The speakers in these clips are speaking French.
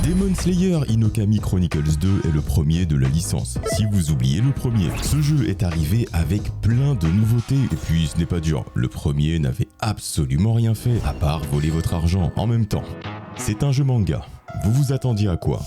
Demon Slayer Inokami Chronicles 2 est le premier de la licence. Si vous oubliez le premier, ce jeu est arrivé avec plein de nouveautés. Et puis ce n'est pas dur, le premier n'avait absolument rien fait, à part voler votre argent en même temps. C'est un jeu manga. Vous vous attendiez à quoi ?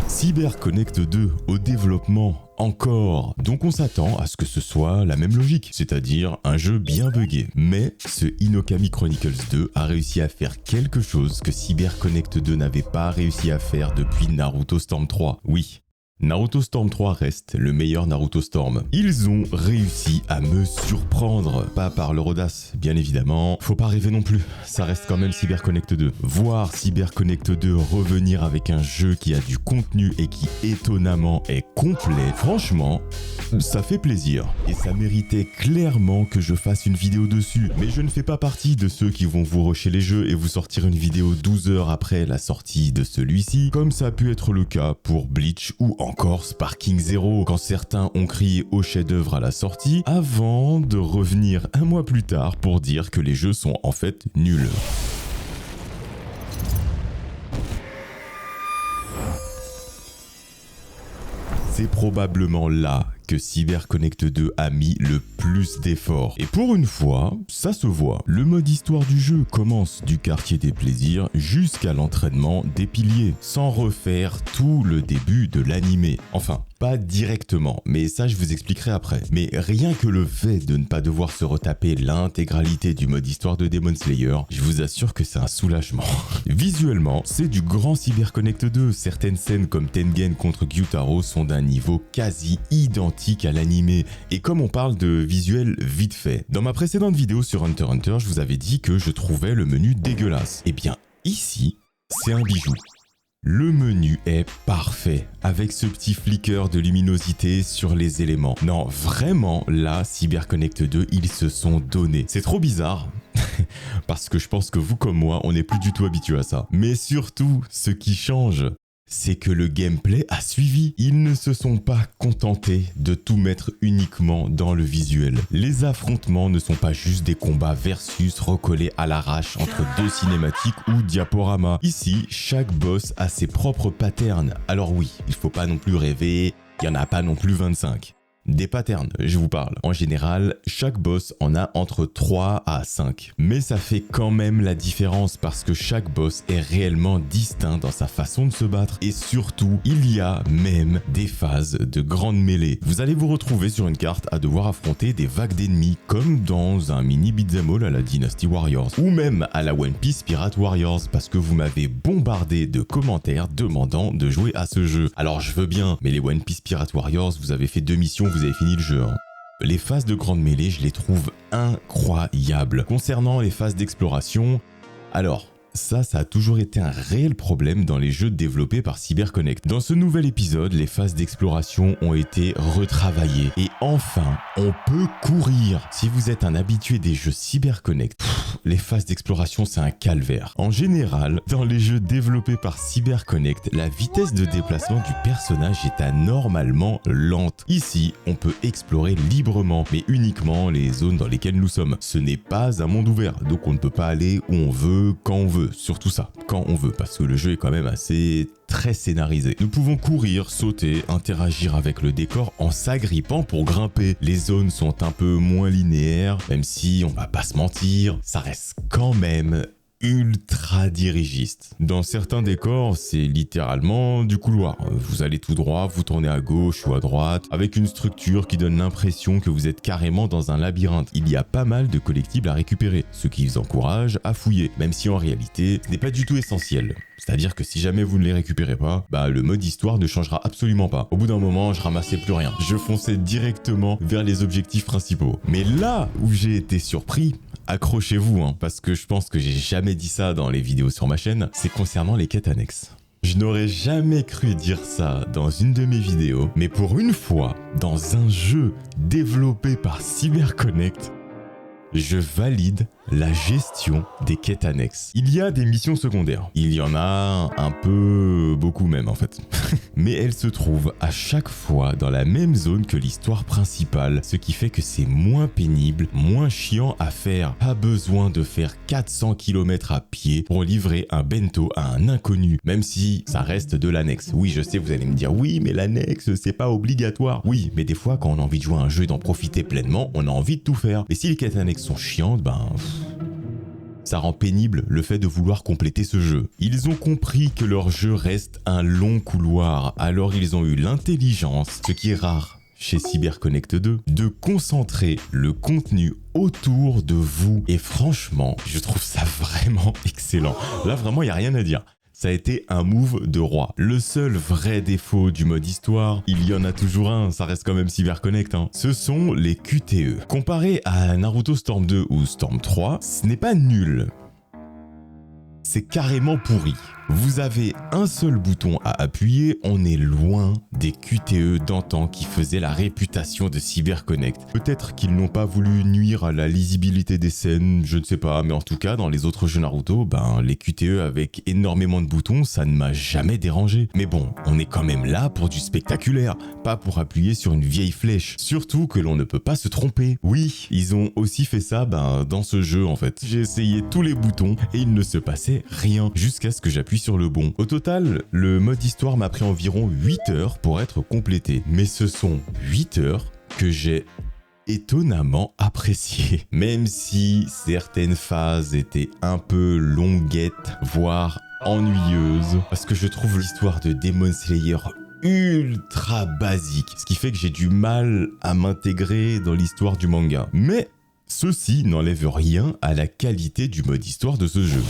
CyberConnect 2 au développement encore. Donc on s'attend à ce que ce soit la même logique, c'est-à-dire un jeu bien buggé. Mais ce Inokami Chronicles 2 a réussi à faire quelque chose que CyberConnect 2 n'avait pas réussi à faire depuis Naruto Storm 3. Oui. Naruto Storm 3 reste le meilleur Naruto Storm. Ils ont réussi à me surprendre. Pas par leur audace, bien évidemment. Faut pas rêver non plus. Ça reste quand même CyberConnect 2. Voir CyberConnect 2 revenir avec un jeu qui a du contenu et qui étonnamment est complet, franchement, ça fait plaisir. Et ça méritait clairement que je fasse une vidéo dessus. Mais je ne fais pas partie de ceux qui vont vous rusher les jeux et vous sortir une vidéo 12 heures après la sortie de celui-ci, comme ça a pu être le cas pour Bleach ou encore Sparking Zero, quand certains ont crié au chef-d'œuvre à la sortie, avant de revenir un mois plus tard pour dire que les jeux sont en fait nuls. C'est probablement là que CyberConnect 2 a mis le plus d'efforts. Et pour une fois, ça se voit. Le mode histoire du jeu commence du quartier des plaisirs jusqu'à l'entraînement des piliers, sans refaire tout le début de l'animé. Enfin, pas directement, mais ça je vous expliquerai après. Mais rien que le fait de ne pas devoir se retaper l'intégralité du mode histoire de Demon Slayer, je vous assure que c'est un soulagement. Visuellement, c'est du grand CyberConnect 2. Certaines scènes comme Tengen contre Gyutaro sont d'un niveau quasi identique à l'animé. Et comme on parle de visuel vite fait, dans ma précédente vidéo sur Hunter x Hunter, je vous avais dit que je trouvais le menu dégueulasse. Et bien ici, c'est un bijou. Le menu est parfait, avec ce petit flicker de luminosité sur les éléments. Non, vraiment, là, CyberConnect 2, ils se sont donnés. C'est trop bizarre, parce que je pense que vous comme moi, on n'est plus du tout habitué à ça. Mais surtout, ce qui change, c'est que le gameplay a suivi. Ils ne se sont pas contentés de tout mettre uniquement dans le visuel. Les affrontements ne sont pas juste des combats versus recollés à l'arrache entre deux cinématiques ou diaporamas. Ici, chaque boss a ses propres patterns. Alors oui, il faut pas non plus rêver, il n'y en a pas non plus 25. Des patterns, je vous parle. En général, chaque boss en a entre 3 à 5. Mais ça fait quand même la différence parce que chaque boss est réellement distinct dans sa façon de se battre. Et surtout, il y a même des phases de grande mêlée. Vous allez vous retrouver sur une carte à devoir affronter des vagues d'ennemis comme dans un mini beat'em all à la Dynasty Warriors. Ou même à la One Piece Pirate Warriors parce que vous m'avez bombardé de commentaires demandant de jouer à ce jeu. Alors je veux bien, mais les One Piece Pirate Warriors, vous avez fait 2 missions, vous avez fini le jeu. Les phases de grande mêlée, je les trouve incroyables. Concernant les phases d'exploration, alors ça a toujours été un réel problème dans les jeux développés par CyberConnect. Dans ce nouvel épisode, les phases d'exploration ont été retravaillées. Et enfin, on peut courir. Si vous êtes un habitué des jeux CyberConnect, les phases d'exploration, c'est un calvaire. En général, dans les jeux développés par CyberConnect, la vitesse de déplacement du personnage est anormalement lente. Ici, on peut explorer librement, mais uniquement les zones dans lesquelles nous sommes. Ce n'est pas un monde ouvert, donc on ne peut pas aller où on veut, quand on veut. Surtout ça, quand on veut, parce que le jeu est quand même assez très scénarisé. Nous pouvons courir, sauter, interagir avec le décor en s'agrippant pour grimper. Les zones sont un peu moins linéaires, même si on va pas se mentir, ça reste quand même ultra dirigiste. Dans certains décors, c'est littéralement du couloir. Vous allez tout droit, vous tournez à gauche ou à droite, avec une structure qui donne l'impression que vous êtes carrément dans un labyrinthe. Il y a pas mal de collectibles à récupérer, ce qui vous encourage à fouiller, même si en réalité, ce n'est pas du tout essentiel. C'est-à-dire que si jamais vous ne les récupérez pas, le mode histoire ne changera absolument pas. Au bout d'un moment, je ramassais plus rien. Je fonçais directement vers les objectifs principaux. Mais là où j'ai été surpris, accrochez-vous, parce que je pense que j'ai jamais dit ça dans les vidéos sur ma chaîne, c'est concernant les quêtes annexes. Je n'aurais jamais cru dire ça dans une de mes vidéos, mais pour une fois, dans un jeu développé par CyberConnect, Je valide la gestion des quêtes annexes. Il y a des missions secondaires. Il y en a un peu... beaucoup même en fait. Mais elles se trouvent à chaque fois dans la même zone que l'histoire principale, ce qui fait que c'est moins pénible, moins chiant à faire. Pas besoin de faire 400 km à pied pour livrer un bento à un inconnu, même si ça reste de l'annexe. Oui, je sais, vous allez me dire, oui, mais l'annexe, c'est pas obligatoire. Oui, mais des fois, quand on a envie de jouer à un jeu et d'en profiter pleinement, on a envie de tout faire. Et si les quêtes annexes sont chiantes, ça rend pénible le fait de vouloir compléter ce jeu. Ils ont compris que leur jeu reste un long couloir, alors ils ont eu l'intelligence, ce qui est rare chez CyberConnect 2, de concentrer le contenu autour de vous. Et franchement, je trouve ça vraiment excellent. Là, vraiment, il n'y a rien à dire. Ça a été un move de roi. Le seul vrai défaut du mode histoire, il y en a toujours un, ça reste quand même CyberConnect, ce sont les QTE. Comparé à Naruto Storm 2 ou Storm 3, ce n'est pas nul. C'est carrément pourri. Vous avez un seul bouton à appuyer, on est loin des QTE d'antan qui faisaient la réputation de CyberConnect. Peut-être qu'ils n'ont pas voulu nuire à la lisibilité des scènes, je ne sais pas, mais en tout cas, dans les autres jeux Naruto, les QTE avec énormément de boutons, ça ne m'a jamais dérangé. Mais bon, on est quand même là pour du spectaculaire, pas pour appuyer sur une vieille flèche. Surtout que l'on ne peut pas se tromper. Oui, ils ont aussi fait ça dans ce jeu en fait. J'ai essayé tous les boutons et il ne se passait rien jusqu'à ce que j'appuie sur le bon. Au total, le mode histoire m'a pris environ 8 heures pour être complété. Mais ce sont 8 heures que j'ai étonnamment apprécié. Même si certaines phases étaient un peu longuettes, voire ennuyeuses, parce que je trouve l'histoire de Demon Slayer ultra basique, ce qui fait que j'ai du mal à m'intégrer dans l'histoire du manga. Mais ceci n'enlève rien à la qualité du mode histoire de ce jeu.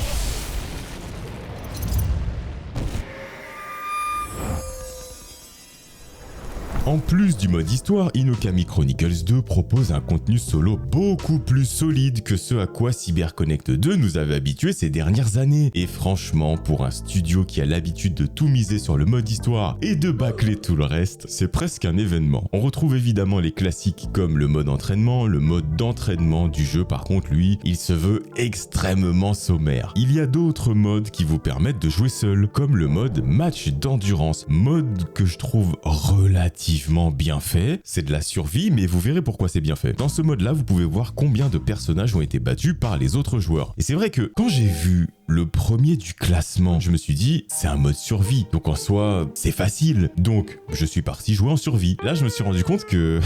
En plus du mode histoire, Inokami Chronicles 2 propose un contenu solo beaucoup plus solide que ce à quoi CyberConnect 2 nous avait habitués ces dernières années. Et franchement, pour un studio qui a l'habitude de tout miser sur le mode histoire et de bâcler tout le reste, c'est presque un événement. On retrouve évidemment les classiques comme le mode entraînement. Le mode d'entraînement du jeu, par contre, lui, il se veut extrêmement sommaire. Il y a d'autres modes qui vous permettent de jouer seul, comme le mode match d'endurance, mode que je trouve relativement bien fait. C'est de la survie, mais vous verrez pourquoi c'est bien fait. Dans ce mode-là, vous pouvez voir combien de personnages ont été battus par les autres joueurs. Et c'est vrai que quand j'ai vu le premier du classement, je me suis dit, c'est un mode survie. Donc en soi, c'est facile. Donc, je suis parti jouer en survie. Là, je me suis rendu compte que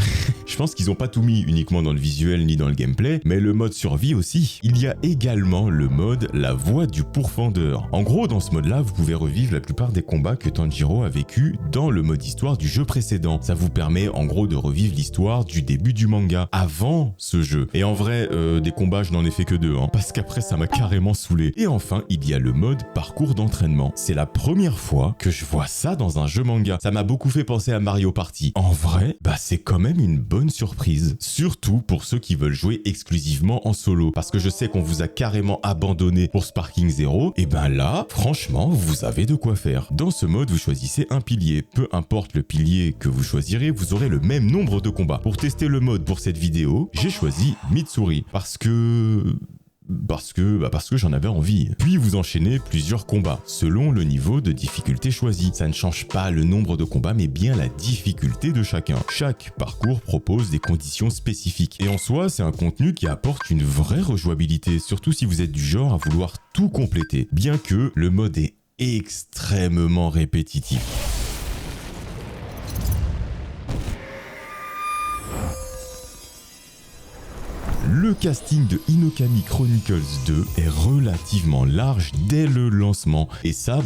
je pense qu'ils n'ont pas tout mis uniquement dans le visuel ni dans le gameplay, mais le mode survie aussi. Il y a également le mode la voix du pourfendeur. En gros, dans ce mode-là, vous pouvez revivre la plupart des combats que Tanjiro a vécu dans le mode histoire du jeu précédent. Ça vous permet en gros de revivre l'histoire du début du manga, avant ce jeu. Et en vrai, des combats, je n'en ai fait que 2, parce qu'après, ça m'a carrément saoulé. Et enfin, il y a le mode parcours d'entraînement. C'est la première fois que je vois ça dans un jeu manga. Ça m'a beaucoup fait penser à Mario Party. En vrai, c'est quand même une bonne surprise. Surtout pour ceux qui veulent jouer exclusivement en solo. Parce que je sais qu'on vous a carrément abandonné pour Sparking Zero. Et là, franchement, vous avez de quoi faire. Dans ce mode, vous choisissez un pilier. Peu importe le pilier que vous choisirez, vous aurez le même nombre de combats. Pour tester le mode pour cette vidéo, j'ai choisi Mitsuri. Parce que j'en avais envie. Puis vous enchaînez plusieurs combats, selon le niveau de difficulté choisi. Ça ne change pas le nombre de combats, mais bien la difficulté de chacun. Chaque parcours propose des conditions spécifiques. Et en soi, c'est un contenu qui apporte une vraie rejouabilité, surtout si vous êtes du genre à vouloir tout compléter, bien que le mode est extrêmement répétitif. Le casting de Inokami Chronicles 2 est relativement large dès le lancement. Et ça,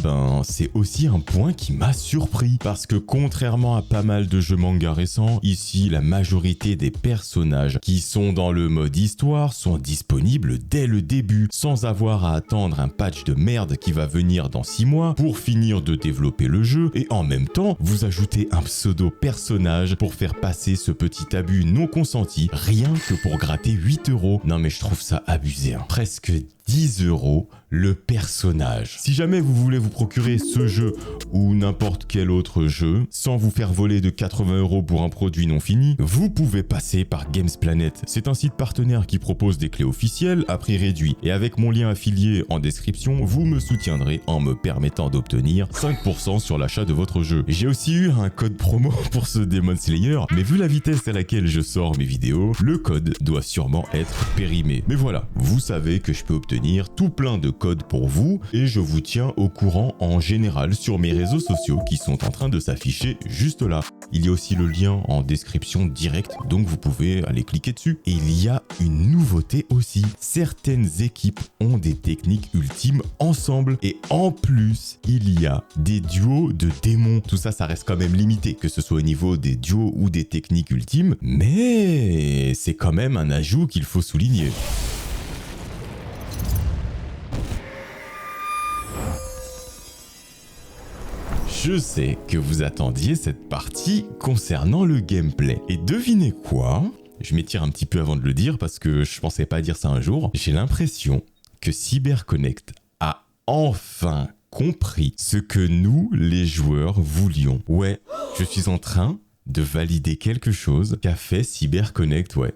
c'est aussi un point qui m'a surpris. Parce que contrairement à pas mal de jeux manga récents, ici, la majorité des personnages qui sont dans le mode histoire sont disponibles dès le début, sans avoir à attendre un patch de merde qui va venir dans 6 mois pour finir de développer le jeu. Et en même temps, vous ajoutez un pseudo-personnage pour faire passer ce petit abus non consenti, rien que pour gratter 8 €. Non mais je trouve ça abusé. Presque 10 € le personnage. Si jamais vous voulez vous procurer ce jeu ou n'importe quel autre jeu sans vous faire voler de 80 € pour un produit non fini, vous pouvez passer par Gamesplanet. C'est un site partenaire qui propose des clés officielles à prix réduit. Et avec mon lien affilié en description, vous me soutiendrez en me permettant d'obtenir 5% sur l'achat de votre jeu. J'ai aussi eu un code promo pour ce Demon Slayer, mais vu la vitesse à laquelle je sors mes vidéos, le code doit sûrement être périmé. Mais voilà, vous savez que je peux obtenir tout plein de codes pour vous et je vous tiens au courant en général sur mes réseaux sociaux qui sont en train de s'afficher juste là. Il y a aussi le lien en description directe, donc vous pouvez aller cliquer dessus. Et il y a une nouveauté aussi. Certaines équipes ont des techniques ultimes ensemble et en plus, il y a des duos de démons. Tout ça, ça reste quand même limité, que ce soit au niveau des duos ou des techniques ultimes, mais c'est quand même un ajout qu'il faut souligner. Je sais que vous attendiez cette partie concernant le gameplay. Et devinez quoi? Je m'étire un petit peu avant de le dire parce que je pensais pas dire ça un jour. J'ai l'impression que CyberConnect a enfin compris ce que nous, les joueurs, voulions. Ouais, je suis en train de valider quelque chose qu'a fait CyberConnect, ouais.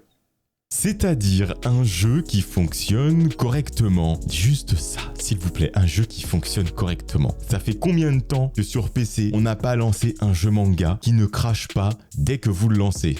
C'est-à-dire un jeu qui fonctionne correctement. Juste ça, s'il vous plaît, un jeu qui fonctionne correctement. Ça fait combien de temps que sur PC, on n'a pas lancé un jeu manga qui ne crache pas dès que vous le lancez?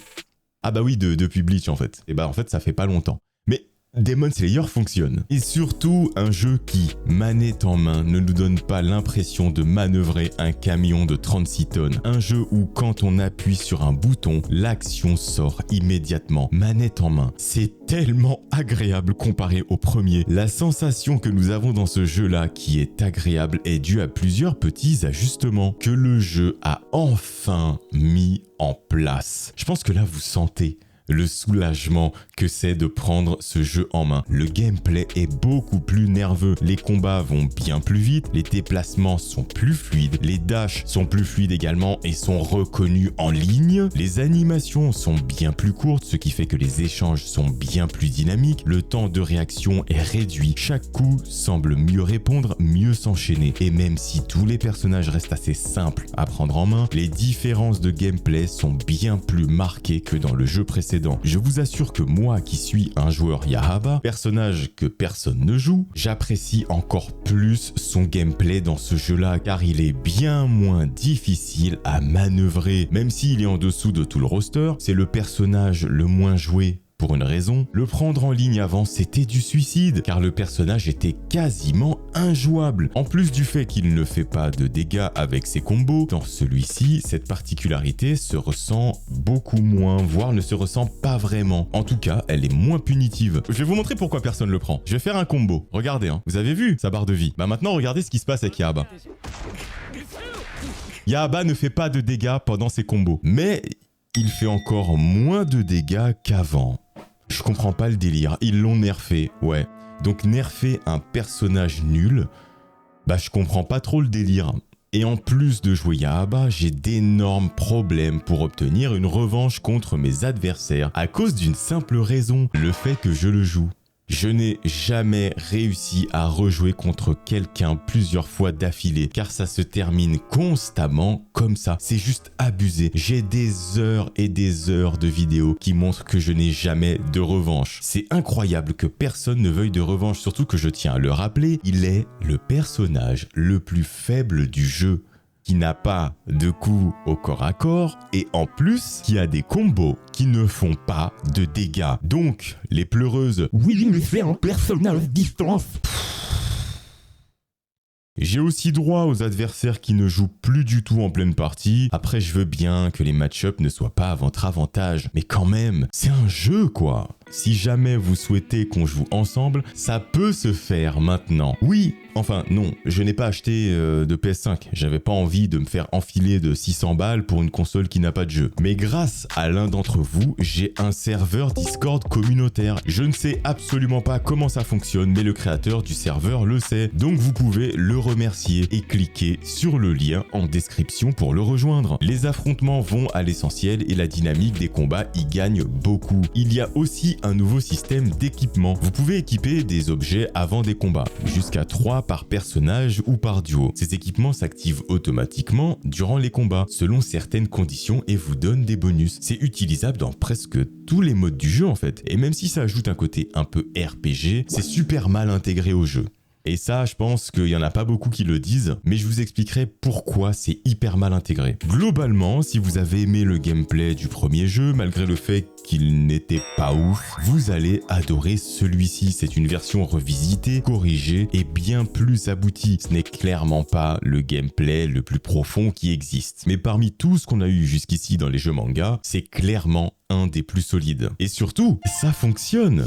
Ah bah oui, depuis Bleach en fait. Et bah en fait, ça fait pas longtemps. Mais Demon Slayer fonctionne. Et surtout, un jeu qui, manette en main, ne nous donne pas l'impression de manœuvrer un camion de 36 tonnes. Un jeu où, quand on appuie sur un bouton, l'action sort immédiatement, manette en main. C'est tellement agréable comparé au premier. La sensation que nous avons dans ce jeu-là, qui est agréable, est due à plusieurs petits ajustements que le jeu a enfin mis en place. Je pense que là, vous sentez le soulagement que c'est de prendre ce jeu en main. Le gameplay est beaucoup plus nerveux, les combats vont bien plus vite, les déplacements sont plus fluides, les dashs sont plus fluides également et sont reconnus en ligne, les animations sont bien plus courtes, ce qui fait que les échanges sont bien plus dynamiques, le temps de réaction est réduit, chaque coup semble mieux répondre, mieux s'enchaîner, et même si tous les personnages restent assez simples à prendre en main, les différences de gameplay sont bien plus marquées que dans le jeu précédent. Je vous assure que moi qui suis un joueur Yahaba, personnage que personne ne joue, j'apprécie encore plus son gameplay dans ce jeu-là car il est bien moins difficile à manœuvrer. Même s'il est en dessous de tout le roster, c'est le personnage le moins joué. Pour une raison, le prendre en ligne avant c'était du suicide car le personnage était quasiment injouable. En plus du fait qu'il ne fait pas de dégâts avec ses combos, dans celui-ci, cette particularité se ressent beaucoup moins, voire ne se ressent pas vraiment. En tout cas, elle est moins punitive. Je vais vous montrer pourquoi personne le prend. Je vais faire un combo. Regardez, hein. Vous avez vu sa barre de vie? Bah maintenant, regardez ce qui se passe avec Yahaba. Yahaba ne fait pas de dégâts pendant ses combos, mais il fait encore moins de dégâts qu'avant. Je comprends pas le délire, ils l'ont nerfé, ouais. Donc nerfer un personnage nul, bah je comprends pas trop le délire. Et en plus de jouer Yahaba, j'ai d'énormes problèmes pour obtenir une revanche contre mes adversaires à cause d'une simple raison, le fait que je le joue. Je n'ai jamais réussi à rejouer contre quelqu'un plusieurs fois d'affilée car ça se termine constamment comme ça. C'est juste abusé. J'ai des heures et des heures de vidéos qui montrent que je n'ai jamais de revanche. C'est incroyable que personne ne veuille de revanche, surtout que je tiens à le rappeler, il est le personnage le plus faible du jeu, qui n'a pas de coup au corps à corps et en plus qui a des combos qui ne font pas de dégâts. Donc, les pleureuses, oui, mais c'est un personnage distance. J'ai aussi droit aux adversaires qui ne jouent plus du tout en pleine partie. Après, je veux bien que les match-ups ne soient pas à votre avantage, mais quand même, c'est un jeu quoi. Si jamais vous souhaitez qu'on joue ensemble, ça peut se faire maintenant. Oui, enfin non, je n'ai pas acheté de PS5. J'avais pas envie de me faire enfiler de 600 balles pour une console qui n'a pas de jeu. Mais grâce à l'un d'entre vous, j'ai un serveur Discord communautaire. Je ne sais absolument pas comment ça fonctionne, mais le créateur du serveur le sait. Donc vous pouvez le remercier et cliquer sur le lien en description pour le rejoindre. Les affrontements vont à l'essentiel et la dynamique des combats y gagne beaucoup. Il y a aussi aussi un nouveau système d'équipement. Vous pouvez équiper des objets avant des combats, jusqu'à 3 par personnage ou par duo. Ces équipements s'activent automatiquement durant les combats, selon certaines conditions et vous donnent des bonus. C'est utilisable dans presque tous les modes du jeu en fait, et même si ça ajoute un côté un peu RPG, c'est super mal intégré au jeu. Et ça, je pense qu'il n'y en a pas beaucoup qui le disent, mais je vous expliquerai pourquoi c'est hyper mal intégré. Globalement, si vous avez aimé le gameplay du premier jeu, malgré le fait qu'il n'était pas ouf, vous allez adorer celui-ci. C'est une version revisitée, corrigée et bien plus aboutie. Ce n'est clairement pas le gameplay le plus profond qui existe. Mais parmi tout ce qu'on a eu jusqu'ici dans les jeux manga, c'est clairement un des plus solides. Et surtout, ça fonctionne.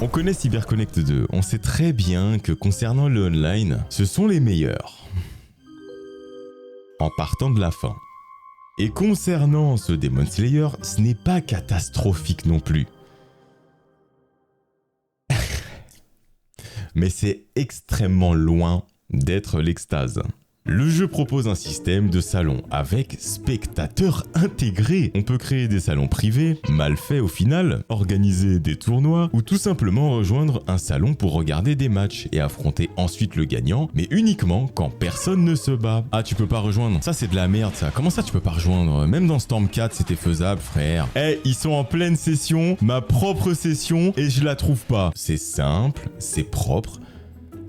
On connaît CyberConnect 2, on sait très bien que concernant le online, ce sont les meilleurs. En partant de la fin. Et concernant ce Demon Slayer, ce n'est pas catastrophique non plus. Mais c'est extrêmement loin d'être l'extase. Le jeu propose un système de salon avec spectateurs intégrés. On peut créer des salons privés, mal faits au final, organiser des tournois ou tout simplement rejoindre un salon pour regarder des matchs et affronter ensuite le gagnant, mais uniquement quand personne ne se bat. Ah, tu peux pas rejoindre? Ça, c'est de la merde, ça. Comment ça, tu peux pas rejoindre? Même dans Storm 4, c'était faisable, frère. Eh, ils sont en pleine session, ma propre session, et je la trouve pas. C'est simple, c'est propre.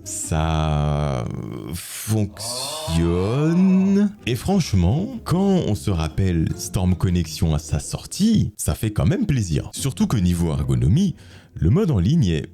Ça fonctionne. Et franchement, quand on se rappelle Storm Connection à sa sortie, ça fait quand même plaisir. Surtout que niveau ergonomie, le mode en ligne est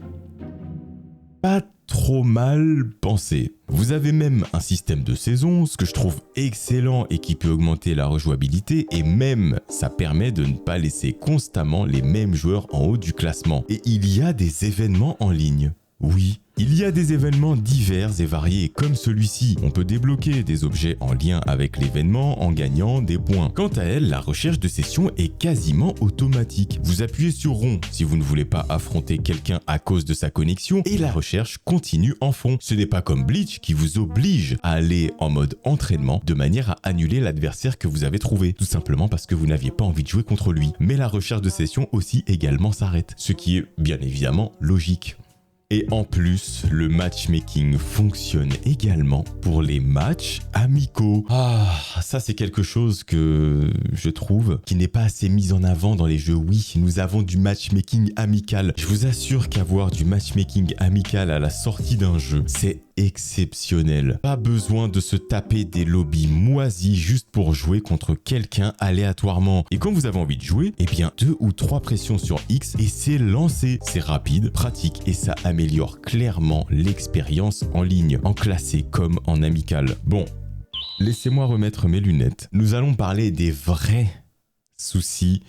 pas trop mal pensé. Vous avez même un système de saison, ce que je trouve excellent et qui peut augmenter la rejouabilité, et même ça permet de ne pas laisser constamment les mêmes joueurs en haut du classement. Et il y a des événements en ligne. Oui, il y a des événements divers et variés comme celui-ci. On peut débloquer des objets en lien avec l'événement en gagnant des points. Quant à elle, la recherche de session est quasiment automatique. Vous appuyez sur rond si vous ne voulez pas affronter quelqu'un à cause de sa connexion et la recherche continue en fond. Ce n'est pas comme Bleach qui vous oblige à aller en mode entraînement de manière à annuler l'adversaire que vous avez trouvé, tout simplement parce que vous n'aviez pas envie de jouer contre lui. Mais la recherche de session aussi également s'arrête, ce qui est bien évidemment logique. Et en plus, le matchmaking fonctionne également pour les matchs amicaux. Ah, ça c'est quelque chose que je trouve qui n'est pas assez mis en avant dans les jeux. Oui, nous avons du matchmaking amical. Je vous assure qu'avoir du matchmaking amical à la sortie d'un jeu, c'est exceptionnel. Pas besoin de se taper des lobbies moisis juste pour jouer contre quelqu'un aléatoirement. Et quand vous avez envie de jouer, eh bien 2 ou 3 pressions sur X et c'est lancé. C'est rapide, pratique et ça améliore clairement l'expérience en ligne, en classé comme en amical. Bon, laissez-moi remettre mes lunettes. Nous allons parler des vrais soucis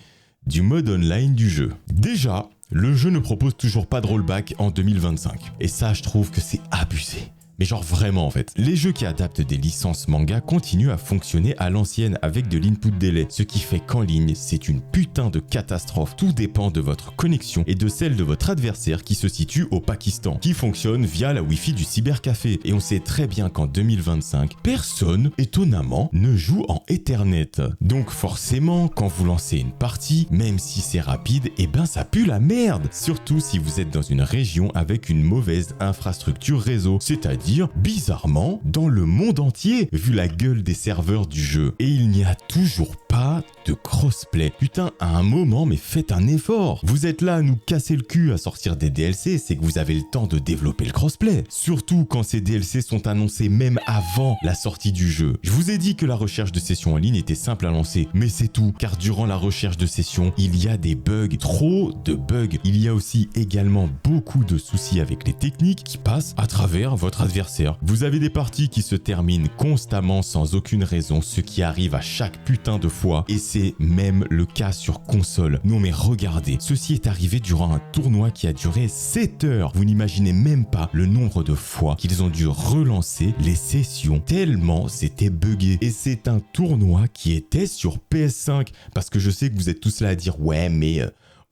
du mode online du jeu. Déjà, le jeu ne propose toujours pas de rollback en 2025. Et ça, je trouve que c'est abusé. Mais genre vraiment en fait. Les jeux qui adaptent des licences manga continuent à fonctionner à l'ancienne avec de l'input delay, ce qui fait qu'en ligne, c'est une putain de catastrophe. Tout dépend de votre connexion et de celle de votre adversaire qui se situe au Pakistan, qui fonctionne via la Wi-Fi du cybercafé. Et on sait très bien qu'en 2025, personne, étonnamment, ne joue en Ethernet. Donc forcément, quand vous lancez une partie, même si c'est rapide, eh ben ça pue la merde. Surtout si vous êtes dans une région avec une mauvaise infrastructure réseau, c'est-à-dire bizarrement dans le monde entier vu la gueule des serveurs du jeu. Et il n'y a toujours pas de crossplay. Putain, à un moment, mais faites un effort. Vous êtes là à nous casser le cul à sortir des DLC, c'est que vous avez le temps de développer le crossplay. Surtout quand ces DLC sont annoncés même avant la sortie du jeu. Je vous ai dit que la recherche de session en ligne était simple à lancer, mais c'est tout, car durant la recherche de session, il y a des bugs, trop de bugs. Il y a aussi également beaucoup de soucis avec les techniques qui passent à travers votre adversaire. Vous avez des parties qui se terminent constamment sans aucune raison, ce qui arrive à chaque putain de fois, et c'est même le cas sur console. Non mais regardez, ceci est arrivé durant un tournoi qui a duré 7 heures. Vous n'imaginez même pas le nombre de fois qu'ils ont dû relancer les sessions tellement c'était buggé. Et c'est un tournoi qui était sur PS5, parce que je sais que vous êtes tous là à dire ouais mais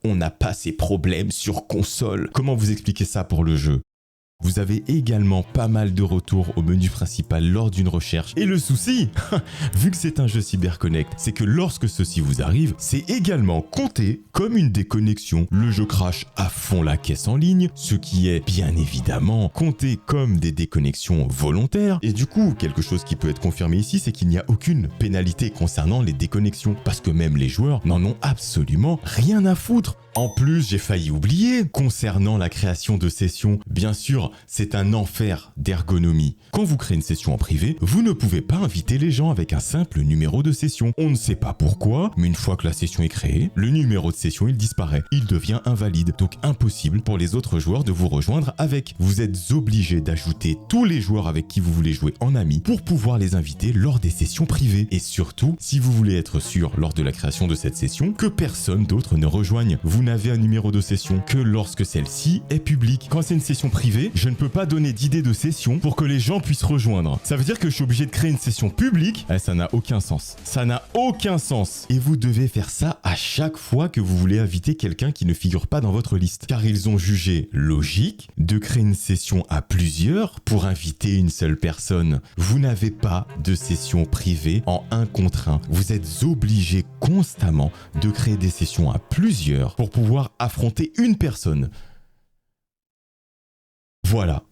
on n'a pas ces problèmes sur console. Comment vous expliquez ça pour le jeu ? Vous avez également pas mal de retours au menu principal lors d'une recherche. Et le souci, vu que c'est un jeu CyberConnect, c'est que lorsque ceci vous arrive, c'est également compté comme une déconnexion. Le jeu crache à fond la caisse en ligne, ce qui est bien évidemment compté comme des déconnexions volontaires. Et du coup, quelque chose qui peut être confirmé ici, c'est qu'il n'y a aucune pénalité concernant les déconnexions, parce que même les joueurs n'en ont absolument rien à foutre. En plus, j'ai failli oublier, concernant la création de sessions, bien sûr, c'est un enfer d'ergonomie. Quand vous créez une session en privé, vous ne pouvez pas inviter les gens avec un simple numéro de session. On ne sait pas pourquoi, mais une fois que la session est créée, le numéro de session il disparaît, il devient invalide, donc impossible pour les autres joueurs de vous rejoindre avec. Vous êtes obligé d'ajouter tous les joueurs avec qui vous voulez jouer en ami pour pouvoir les inviter lors des sessions privées. Et surtout, si vous voulez être sûr lors de la création de cette session que personne d'autre ne rejoigne, vous n'avez un numéro de session que lorsque celle-ci est publique. Quand c'est une session privée, je ne peux pas donner d'idée de session pour que les gens puissent rejoindre. Ça veut dire que je suis obligé de créer une session publique. Ça n'a aucun sens. Ça n'a aucun sens. Et vous devez faire ça à chaque fois que vous voulez inviter quelqu'un qui ne figure pas dans votre liste. Car ils ont jugé logique de créer une session à plusieurs pour inviter une seule personne. Vous n'avez pas de session privée en 1 contre 1. Vous êtes obligé constamment de créer des sessions à plusieurs pour pouvoir affronter une personne. Voilà.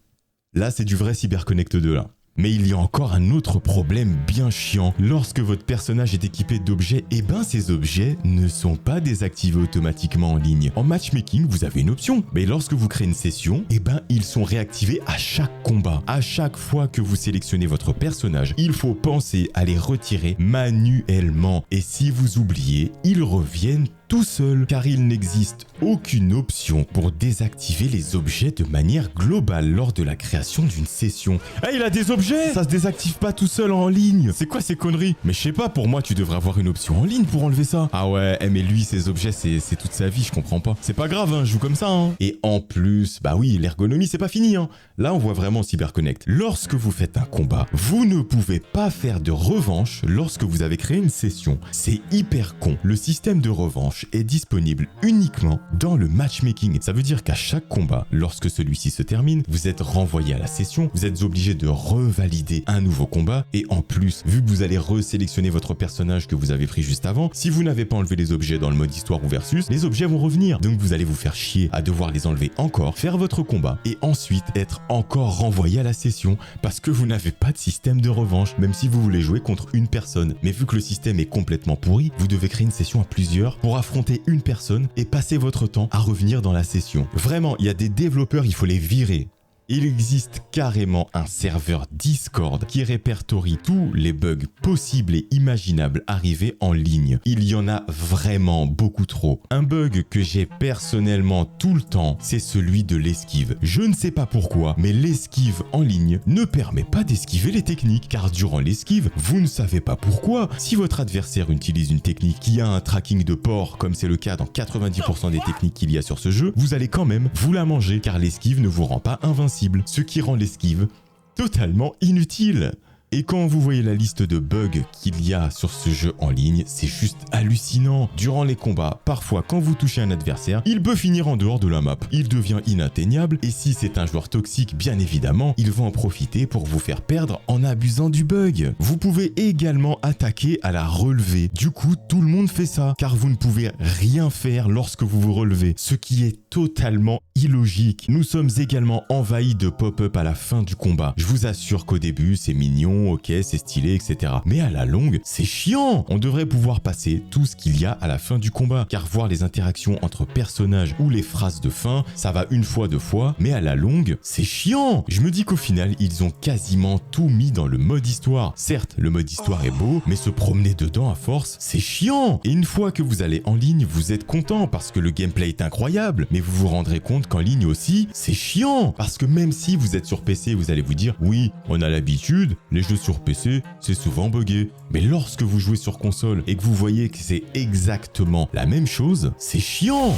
Là, c'est du vrai CyberConnect 2 là. Mais il y a encore un autre problème bien chiant. Lorsque votre personnage est équipé d'objets, ces objets ne sont pas désactivés automatiquement en ligne. En matchmaking, vous avez une option. Mais lorsque vous créez une session, ils sont réactivés à chaque combat. À chaque fois que vous sélectionnez votre personnage, il faut penser à les retirer manuellement. Et si vous oubliez, ils reviennent tout seul, car il n'existe aucune option pour désactiver les objets de manière globale lors de la création d'une session. Il a des objets! Ça se désactive pas tout seul en ligne! C'est quoi ces conneries? Mais je sais pas, pour moi tu devrais avoir une option en ligne pour enlever ça. Ah ouais, mais lui ses objets c'est toute sa vie, je comprends pas. C'est pas grave, je joue comme ça. Et en plus, l'ergonomie c'est pas fini. Là on voit vraiment CyberConnect. Lorsque vous faites un combat, vous ne pouvez pas faire de revanche lorsque vous avez créé une session. C'est hyper con. Le système de revanche est disponible uniquement dans le matchmaking. Ça veut dire qu'à chaque combat, lorsque celui-ci se termine, vous êtes renvoyé à la session, vous êtes obligé de revalider un nouveau combat, et en plus, vu que vous allez resélectionner votre personnage que vous avez pris juste avant, si vous n'avez pas enlevé les objets dans le mode histoire ou versus, les objets vont revenir. Donc vous allez vous faire chier à devoir les enlever encore, faire votre combat, et ensuite être encore renvoyé à la session, parce que vous n'avez pas de système de revanche, même si vous voulez jouer contre une personne. Mais vu que le système est complètement pourri, vous devez créer une session à plusieurs pour affronter une personne et passer votre temps à revenir dans la session. Vraiment, il y a des développeurs, il faut les virer. Il existe carrément un serveur Discord qui répertorie tous les bugs possibles et imaginables arrivés en ligne. Il y en a vraiment beaucoup trop. Un bug que j'ai personnellement tout le temps, c'est celui de l'esquive. Je ne sais pas pourquoi, mais l'esquive en ligne ne permet pas d'esquiver les techniques, car durant l'esquive, vous ne savez pas pourquoi. Si votre adversaire utilise une technique qui a un tracking de port, comme c'est le cas dans 90% des techniques qu'il y a sur ce jeu, vous allez quand même vous la manger, car l'esquive ne vous rend pas invincible. Ce qui rend l'esquive totalement inutile. Et quand vous voyez la liste de bugs qu'il y a sur ce jeu en ligne, c'est juste hallucinant. Durant les combats, parfois quand vous touchez un adversaire, il peut finir en dehors de la map. Il devient inatteignable, et si c'est un joueur toxique, bien évidemment, ils vont en profiter pour vous faire perdre en abusant du bug. Vous pouvez également attaquer à la relevée. Du coup, tout le monde fait ça, car vous ne pouvez rien faire lorsque vous vous relevez, ce qui est totalement illogique. Nous sommes également envahis de pop-up à la fin du combat. Je vous assure qu'au début, c'est mignon, ok, c'est stylé, etc. Mais à la longue, c'est chiant. On devrait pouvoir passer tout ce qu'il y a à la fin du combat, car voir les interactions entre personnages ou les phrases de fin, ça va une fois, 2 fois, mais à la longue, c'est chiant. Je me dis qu'au final, ils ont quasiment tout mis dans le mode histoire. Certes, le mode histoire est beau, mais se promener dedans à force, c'est chiant. Et une fois que vous allez en ligne, vous êtes content parce que le gameplay est incroyable, mais vous vous rendrez compte qu'en ligne aussi, c'est chiant. Parce que même si vous êtes sur PC, vous allez vous dire, oui, on a l'habitude, les jeux sur PC, c'est souvent buggé. Mais lorsque vous jouez sur console et que vous voyez que c'est exactement la même chose, c'est chiant.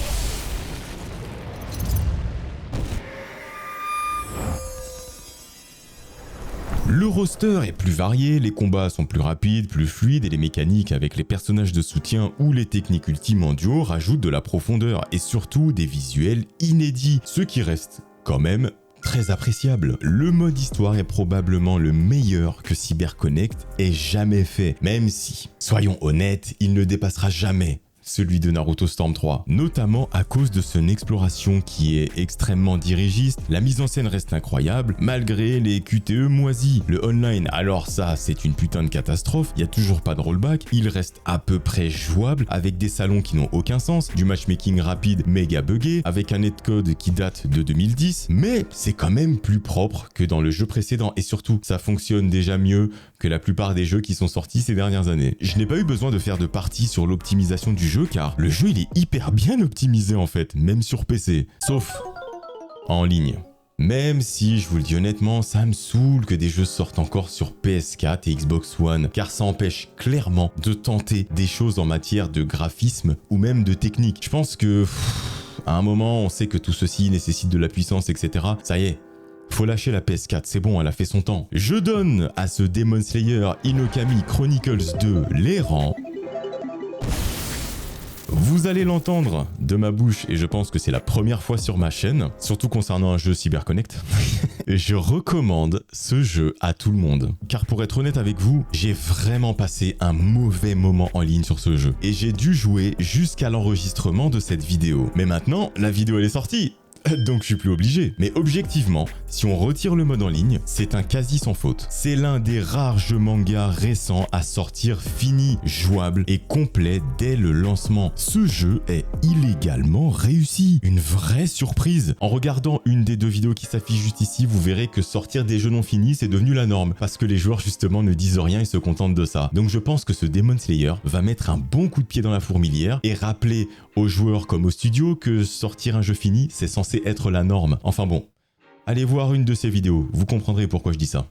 Le roster est plus varié, les combats sont plus rapides, plus fluides, et les mécaniques avec les personnages de soutien ou les techniques ultimes en duo rajoutent de la profondeur et surtout des visuels inédits, ce qui reste quand même très appréciable. Le mode histoire est probablement le meilleur que CyberConnect ait jamais fait, même si, soyons honnêtes, il ne dépassera jamais celui de Naruto Storm 3, notamment à cause de son exploration qui est extrêmement dirigiste. La mise en scène reste incroyable, malgré les QTE moisis. Le online, alors ça, c'est une putain de catastrophe, il n'y a toujours pas de rollback, il reste à peu près jouable, avec des salons qui n'ont aucun sens, du matchmaking rapide méga buggé, avec un netcode qui date de 2010, mais c'est quand même plus propre que dans le jeu précédent, et surtout, ça fonctionne déjà mieux que la plupart des jeux qui sont sortis ces dernières années. Je n'ai pas eu besoin de faire de partie sur l'optimisation du jeu, car le jeu il est hyper bien optimisé en fait, même sur PC, sauf en ligne. Même si, je vous le dis honnêtement, ça me saoule que des jeux sortent encore sur PS4 et Xbox One, car ça empêche clairement de tenter des choses en matière de graphisme ou même de technique. Je pense que, à un moment, on sait que tout ceci nécessite de la puissance, etc. Ça y est, faut lâcher la PS4, c'est bon, elle a fait son temps. Je donne à ce Demon Slayer Inokami Chronicles 2 les rangs. Vous allez l'entendre de ma bouche, et je pense que c'est la première fois sur ma chaîne, surtout concernant un jeu CyberConnect. Je recommande ce jeu à tout le monde. Car pour être honnête avec vous, j'ai vraiment passé un mauvais moment en ligne sur ce jeu. Et j'ai dû jouer jusqu'à l'enregistrement de cette vidéo. Mais maintenant, la vidéo elle est sortie, donc je suis plus obligé. Mais objectivement, si on retire le mode en ligne, c'est un quasi sans faute. C'est l'un des rares jeux manga récents à sortir fini, jouable et complet dès le lancement. Ce jeu est illégalement réussi. Une vraie surprise. En regardant une des deux vidéos qui s'affichent juste ici, vous verrez que sortir des jeux non finis, c'est devenu la norme. Parce que les joueurs justement ne disent rien et se contentent de ça. Donc je pense que ce Demon Slayer va mettre un bon coup de pied dans la fourmilière et rappeler aux joueurs comme aux studios que sortir un jeu fini, c'est censé être la norme. Enfin bon, allez voir une de ces vidéos, vous comprendrez pourquoi je dis ça.